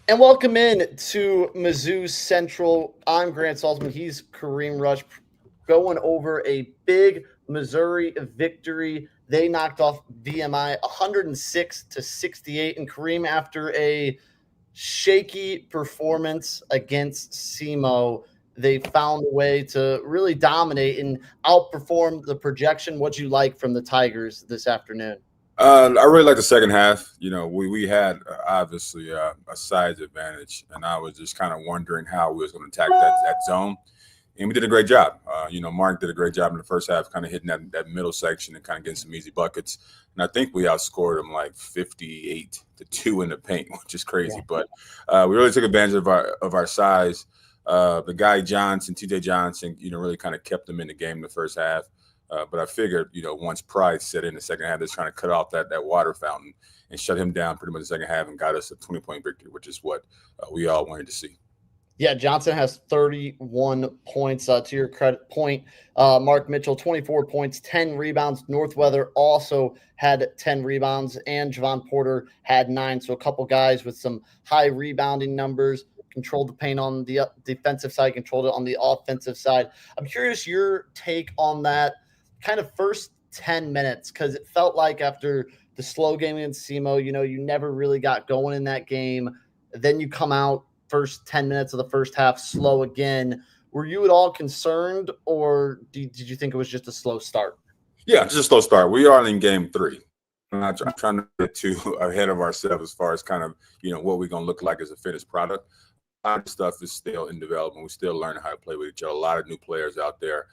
And welcome in to Mizzou Central. I'm Grant Salzman. He's Kareem Rush going over a big Missouri victory. They knocked off VMI 106 to 68. And Kareem, after a shaky performance against SEMO, they found a way to really dominate and outperform the projection. What'd you like from the Tigers this afternoon? I really like the second half. We had obviously a size advantage, and I was just kind of wondering how we was going to attack that zone, and we did a great job. Mark did a great job in the first half, kind of hitting that middle section and kind of getting some easy buckets. And I think we outscored them like 58-2 in the paint, which is crazy. Yeah. But we really took advantage of our size. The guy Johnson, TJ Johnson, really kind of kept them in the game in the first half. But I figured, once pride set in the second half, they're trying to cut off that water fountain and shut him down pretty much the second half and got us a 20-point victory, which is what we all wanted to see. Yeah, Johnson has 31 points. To your credit point, Mark Mitchell, 24 points, 10 rebounds. Northweather also had 10 rebounds, and Javon Porter had 9. So a couple guys with some high rebounding numbers, controlled the paint on the defensive side, controlled it on the offensive side. I'm curious your take on that kind of first 10 minutes, because it felt like after the slow game against SEMO, you never really got going in that game. Then you come out first 10 minutes of the first half slow again. Were you at all concerned, or did you think it was just a slow start? Yeah, just a slow start. We are in game 3. I'm trying to get too ahead of ourselves as far as kind of, what we're going to look like as a finished product. A lot of stuff is still in development. We're still learning how to play with each other. A lot of new players out there,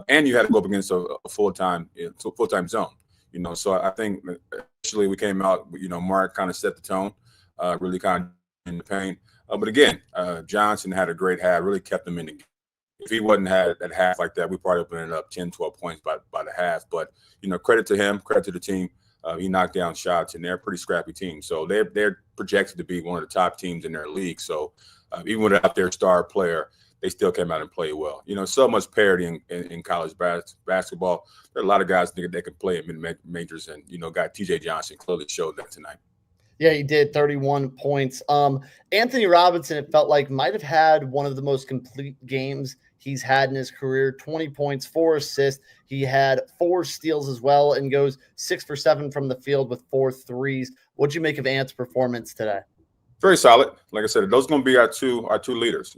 and you had to go up against a full-time zone. So I think initially we came out. Mark kind of set the tone, really kind of in the paint. But again, Johnson had a great half. Really kept them in the game. If he wasn't had that half like that, we probably would have ended up 10, 12 points by the half. But credit to him, credit to the team. He knocked down shots, and they're a pretty scrappy team. So they're projected to be one of the top teams in their league. So even without their star player, they still came out and played well. So much parity in college basketball. There are a lot of guys think they can play in mid-majors, and guy TJ Johnson clearly showed that tonight. Yeah, he did 31 points. Anthony Robinson, it felt like, might have had one of the most complete games he's had in his career. 20 points, 4 assists. He had 4 steals as well, and goes 6 for 7 from the field with 4 threes. What'd you make of Ant's performance today? Very solid. Like I said, those are going to be our two leaders.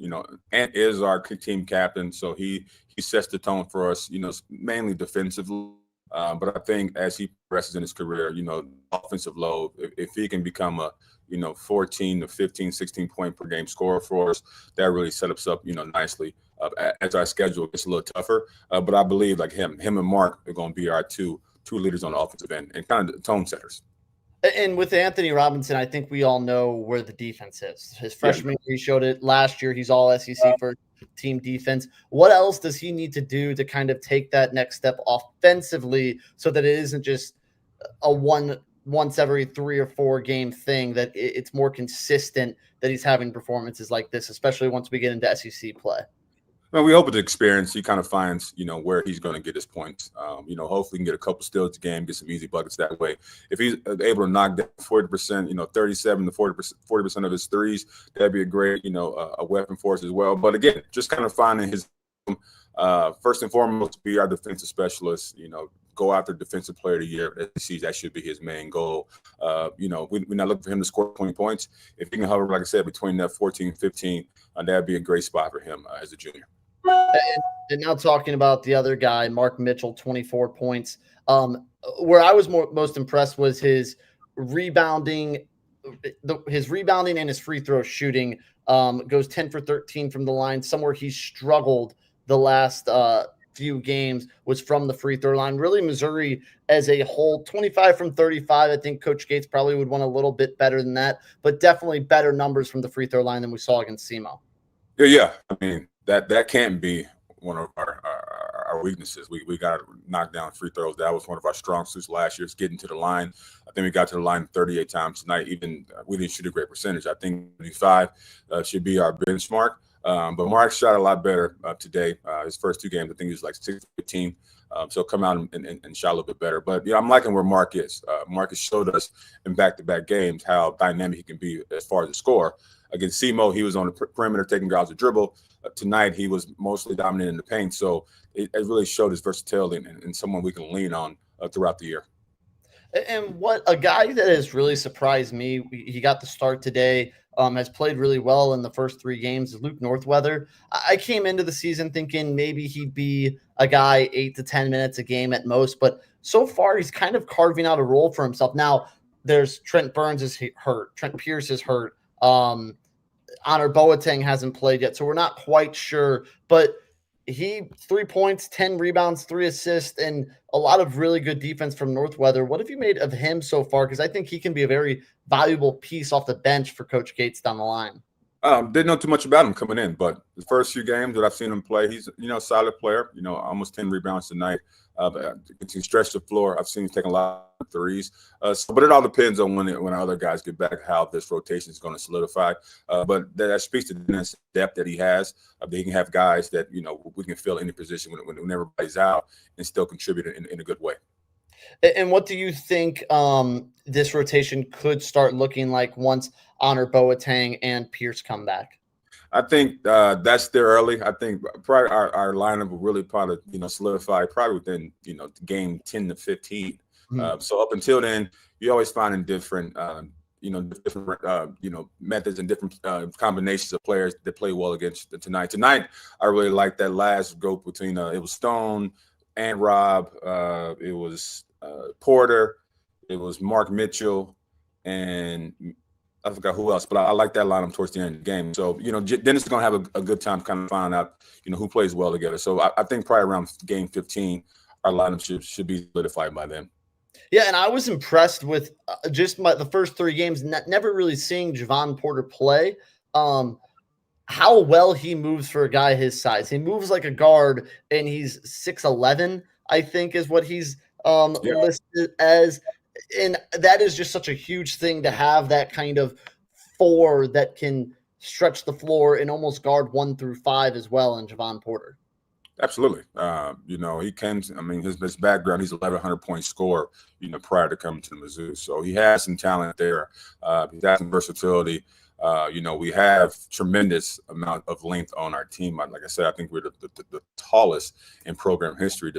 Ant is our team captain, so he sets the tone for us. Mainly defensively, but I think as he progresses in his career, offensive load, if he can become a 14 to 15, 16 point per game scorer for us, that really sets us up nicely as our schedule gets a little tougher. But I believe like him and Mark are going to be our two leaders on the offensive end and kind of the tone setters. And with Anthony Robinson, I think we all know where the defense is. His Yeah. freshman year, he showed it. Last year, he's all SEC for team defense. What else does he need to do to kind of take that next step offensively, so that it isn't just a once every 3 or 4 game thing, that it's more consistent, that he's having performances like this, especially once we get into SEC play? Well, we hope with the experience, he kind of finds, where he's going to get his points. Hopefully he can get a couple steals a game, get some easy buckets that way. If he's able to knock down 40%, 37 to 40% of his threes, that'd be a great, a weapon for us as well. But again, just kind of finding his, first and foremost, be our defensive specialist, go after defensive player of the year. That should be his main goal. We're not looking for him to score 20 points. If he can hover, like I said, between that 14 and 15, that'd be a great spot for him as a junior. And now talking about the other guy, Mark Mitchell, 24 points. Where I was most impressed was his rebounding, and his free throw shooting. Goes 10 for 13 from the line. Somewhere he's struggled the last few games was from the free throw line. Really, Missouri as a whole, 25 from 35. I think Coach Gates probably would want a little bit better than that, but definitely better numbers from the free throw line than we saw against SEMO. Yeah. I mean, that can't be one of our weaknesses. We got to knock down free throws. That was one of our strong suits last year, is getting to the line. I think we got to the line 38 times tonight. Even we didn't shoot a great percentage. I think 35 should be our benchmark. But Mark shot a lot better today. His first 2 games, I think he was like 6-15. So come out and shot a little bit better. But I'm liking where Mark is. Mark has showed us in back-to-back games how dynamic he can be as far as the score. Against SEMO, he was on the perimeter taking guys to dribble. Tonight, he was mostly dominant in the paint. So it really showed his versatility and someone we can lean on throughout the year. And what a guy that has really surprised me, he got the start today, has played really well in the first 3 games, is Luke Northweather. I came into the season thinking maybe he'd be a guy 8 to 10 minutes a game at most, but so far he's kind of carving out a role for himself. Now, there's Trent Burns is hurt, Trent Pierce is hurt, Honor Boateng hasn't played yet, so we're not quite sure, but he 3 points, 10 rebounds, 3 assists, and a lot of really good defense from Northweather. What have you made of him so far? Because I think he can be a very valuable piece off the bench for Coach Gates down the line. Didn't know too much about him coming in, but the first few games that I've seen him play, he's a solid player. Almost 10 rebounds tonight. Can stretch the floor. I've seen him take a lot of threes. But it all depends on when other guys get back, how this rotation is going to solidify. But that speaks to the depth that he has. He can have guys that we can fill any position when everybody's out and still contribute in a good way. And what do you think this rotation could start looking like once Honor Boateng and Pierce come back? I think that's there early. I think probably our lineup will really probably solidify probably within game 10 to 15. Mm-hmm. So up until then, you always finding different methods and different combinations of players that play well against tonight. Tonight, I really like that last group between it was Stone and Rob. It was Porter. It was Mark Mitchell and I forgot who else, but I like that lineup towards the end of the game. So, Dennis is going to have a good time kind of finding out, who plays well together. So I think probably around game 15, our lineup should be solidified by then. Yeah, and I was impressed with just the first 3 games, never really seeing Javon Porter play, how well he moves for a guy his size. He moves like a guard, and he's 6'11", I think is what he's listed as. And that is just such a huge thing to have that kind of 4 that can stretch the floor and almost guard 1 through 5 as well in Javon Porter. Absolutely. He can, his background, he's 1,100-point scorer, prior to coming to the Mizzou. So he has some talent there. He has some versatility. We have tremendous amount of length on our team. Like I said, I think we're the tallest in program history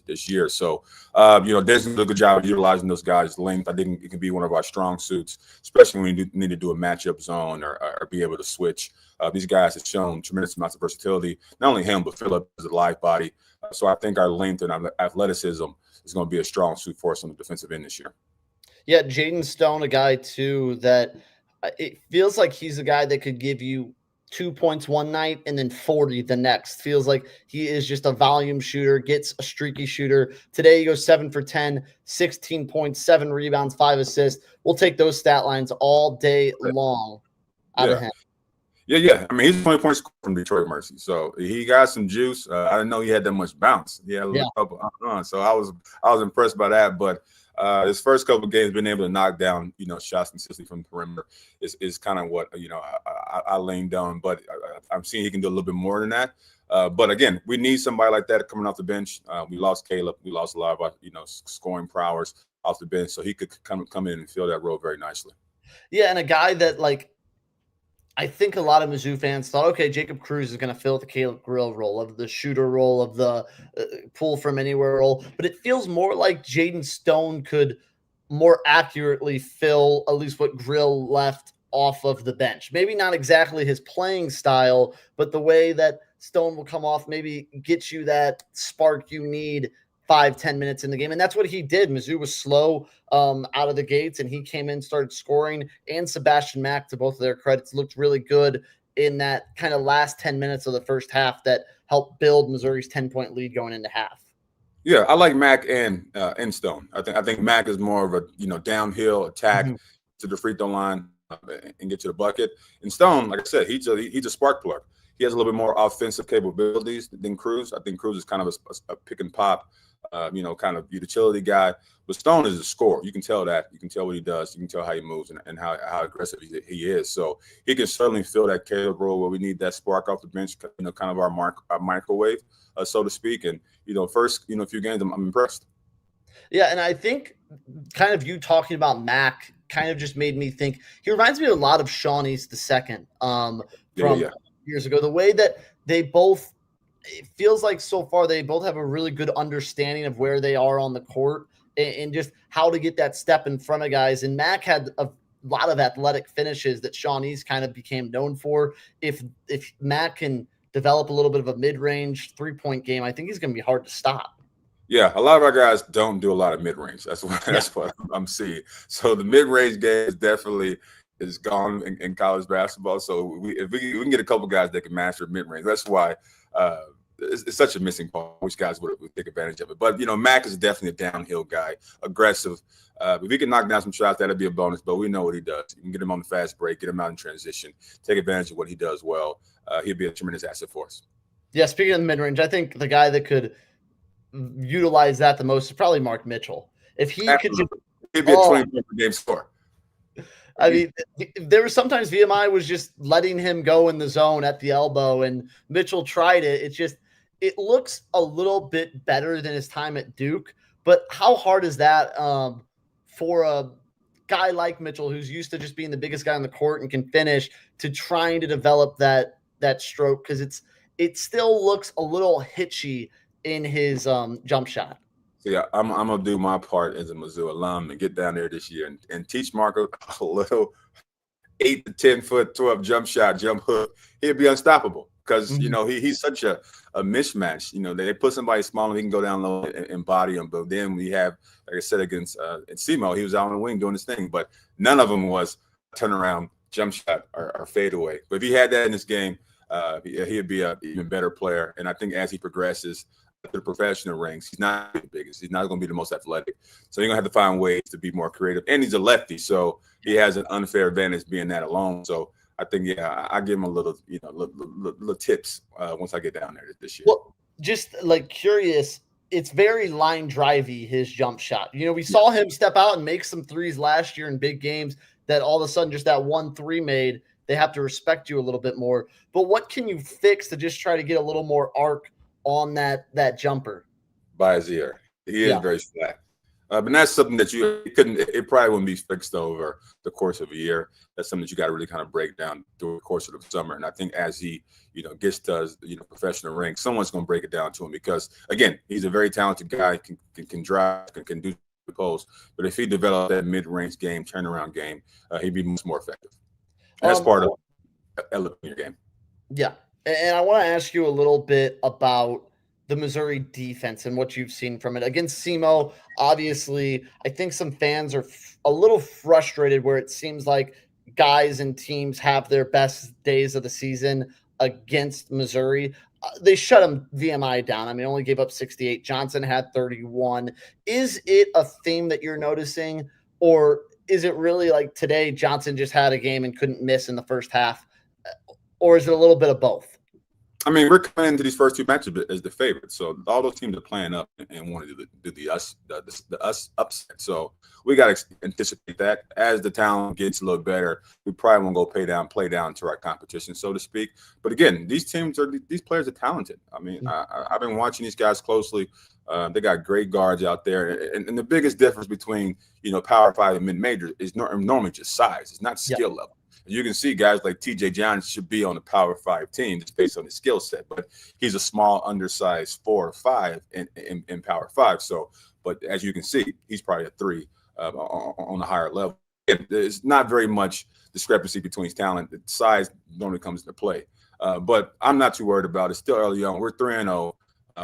this year. So, Dennis did a good job of utilizing those guys' length. I think it can be one of our strong suits, especially when you need to do a matchup zone or be able to switch. These guys have shown tremendous amounts of versatility. Not only him, but Phillip is a live body. So I think our length and our athleticism is going to be a strong suit for us on the defensive end this year. Yeah, Jaden Stone, a guy too that it feels like he's a guy that could give you 2 points one night and then 40 the next. Feels like he is just a volume shooter, gets a streaky shooter. Today he goes 7 for 10, 16 points, 7 rebounds, 5 assists. We'll take those stat lines all day long out of him. Yeah. He's a 20-point scorer from Detroit Mercy, so he got some juice. I didn't know he had that much bounce. He had a little couple so I was impressed by that. But his first couple of games, been able to knock down shots consistently from the perimeter is kind of what I leaned on. But I'm seeing he can do a little bit more than that. But again, we need somebody like that coming off the bench. We lost Caleb. We lost a lot of our scoring prowess off the bench, so he could come in and fill that role very nicely. Yeah, and a guy that I think a lot of Mizzou fans thought, okay, Jacob Cruz is going to fill the Caleb Grill role, of the shooter role, of the pull from anywhere role. But it feels more like Jaden Stone could more accurately fill at least what Grill left off of the bench. Maybe not exactly his playing style, but the way that Stone will come off maybe gets you that spark you need 5-10 minutes in the game. And that's what he did. Mizzou was slow out of the gates, and he came in, started scoring, and Sebastian Mack, to both of their credits, looked really good in that kind of last 10 minutes of the first half that helped build Missouri's 10-point lead going into half. Yeah, I like Mack and Stone. I think Mack is more of a downhill attack to the free throw line and get to the bucket. And Stone, like I said, he's a spark plug. He has a little bit more offensive capabilities than Cruz. I think Cruz is kind of a pick and pop, kind of utility guy. But Stone is a scorer. You can tell that. You can tell what he does. You can tell how he moves and how aggressive he is. So he can certainly fill that Caleb role where we need that spark off the bench, kind of our microwave, so to speak. And, first, few games, I'm impressed. Yeah, and I think kind of you talking about Mack kind of just made me think he reminds me a lot of Sean East II from years ago. The way that they both, it feels like so far they both have a really good understanding of where they are on the court and just how to get that step in front of guys. And Mac had a lot of athletic finishes that Sean East kind of became known for. If Mac can develop a little bit of a mid-range three-point game, I think he's going to be hard to stop. Yeah, a lot of our guys don't do a lot of mid-range. That's what I'm seeing. So the mid-range game is gone in college basketball. So if we can get a couple guys that can master mid-range, that's why it's such a missing part. Which guys would take advantage of it. But Mac is definitely a downhill guy, aggressive. If he can knock down some shots, that'd be a bonus. But we know what he does. You can get him on the fast break, get him out in transition, take advantage of what he does well. He'd be a tremendous asset for us. Yeah, speaking of the mid-range, I think the guy that could utilize that the most is probably Mark Mitchell. If he could just, he'd be a 20 point per game score. I mean, there was sometimes VMI was just letting him go in the zone at the elbow, and Mitchell tried it. It looks a little bit better than his time at Duke, but how hard is that for a guy like Mitchell, who's used to just being the biggest guy on the court and can finish, to trying to develop that stroke? Because it still looks a little hitchy in his jump shot. So yeah, I'm gonna do my part as a Mizzou alum and get down there this year and teach Marco a little 8 to 10 foot 12 jump shot, jump hook. He'll be unstoppable because he's such a mismatch. They put somebody small and he can go down low and body him. But then we have, like I said, against Simo, he was out on the wing doing his thing, but none of them was turnaround jump shot or fade away. But if he had that in this game, he'd be an even better player. And I think as he progresses to the professional ranks, he's not the biggest. He's not going to be the most athletic. So you're going to have to find ways to be more creative. And he's a lefty, so he has an unfair advantage being that alone. So I think, I give him a little, little tips once I get down there this year. Well, just like curious, it's very line drivey, his jump shot. We saw him step out and make some threes last year in big games that all of a sudden just that 1-3 made. They have to respect you a little bit more. But what can you fix to just try to get a little more arc on that jumper? By his ear. He is very flat. But that's something that it probably wouldn't be fixed over the course of a year. That's something that you got to really kind of break down through the course of the summer. And I think as he, gets to professional rank, someone's going to break it down to him because, again, he's a very talented guy, can drive, can do the post. But if he developed that mid-range game, turnaround game, he'd be much more effective. And that's part of elevating your game. Yeah. And I want to ask you a little bit about the Missouri defense and what you've seen from it. Against SEMO, obviously, I think some fans are a little frustrated where it seems like guys and teams have their best days of the season against Missouri. They shut them VMI down. I mean, only gave up 68. Johnson had 31. Is it a theme that you're noticing, or is it really like today Johnson just had a game and couldn't miss in the first half? Or is it a little bit of both? I mean, we're coming into these first two matches as the favorite, so all those teams are playing up and want to do the us upset. So we got to anticipate that. As the talent gets a little better, we probably won't go play down to our competition, so to speak. But again, these players are talented. I mean, I've been watching these guys closely. They got great guards out there, and the biggest difference between Power 5 and mid-major is normally just size. It's not skill level. You can see guys like TJ Johnson should be on the Power 5 team just based on his skill set, but he's a small, undersized 4 or 5 in Power 5. So, but as you can see, he's probably a 3 on the higher level. There's not very much discrepancy between his talent. The size normally comes into play, but I'm not too worried about it. It's still early on. We're 3-0.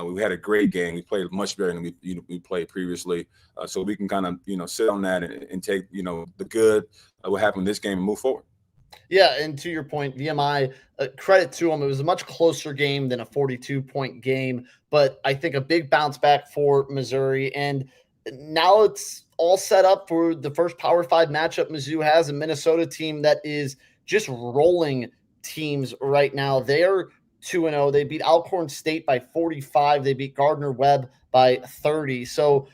We had a great game. We played much better than we played previously, so we can kind of sit on that and take the good what happened in this game and move forward. Yeah, and to your point, VMI, credit to them. It was a much closer game than a 42-point game, but I think a big bounce back for Missouri. And now it's all set up for the first Power 5 matchup Mizzou has, a Minnesota team that is just rolling teams right now. They're 2-0. They beat Alcorn State by 45. They beat Gardner-Webb by 30. So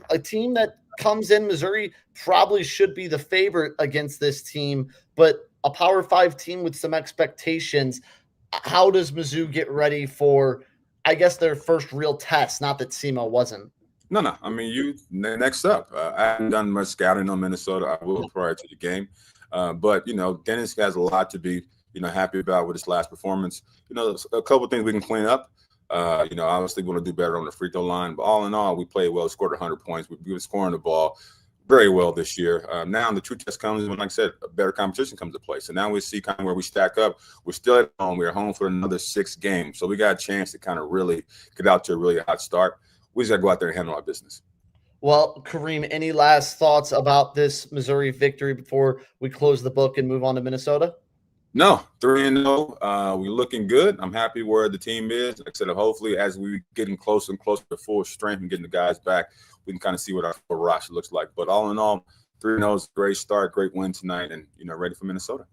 a team that comes in, Missouri probably should be the favorite against this team, but a Power 5 team with some expectations. How does Mizzou get ready for, I guess, their first real test? Not that SEMO wasn't. No. I mean, next up. I haven't done much scouting on Minnesota. I will prior to the game. But, Dennis has a lot to be, happy about with his last performance. A couple of things we can clean up. Obviously we want to do better on the free throw line. But all in all, we played well, scored 100 points. We were scoring the ball very well this year. Now the true test comes when, like I said, a better competition comes to play. So now we see kind of where we stack up. We're still at home. We're home for another 6 games. So we got a chance to kind of really get out to a really hot start. We just got to go out there and handle our business. Well, Kareem, any last thoughts about this Missouri victory before we close the book and move on to Minnesota? No, 3-0. We're looking good. I'm happy where the team is. Like I said, hopefully as we getting closer and closer to full strength and getting the guys back, we can kind of see what our full roster looks like. But all in all, 3-0 is a great start, great win tonight, and ready for Minnesota.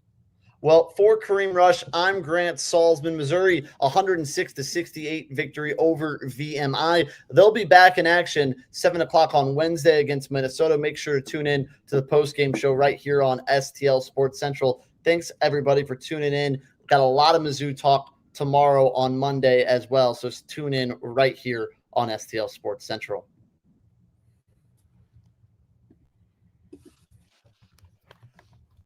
Well, for Kareem Rush, I'm Grant Salzman. Missouri, 106-68 victory over VMI. They'll be back in action 7 o'clock on Wednesday against Minnesota. Make sure to tune in to the post-game show right here on STL Sports Central. Thanks, everybody, for tuning in. Got a lot of Mizzou talk tomorrow on Monday as well, so tune in right here on STL Sports Central.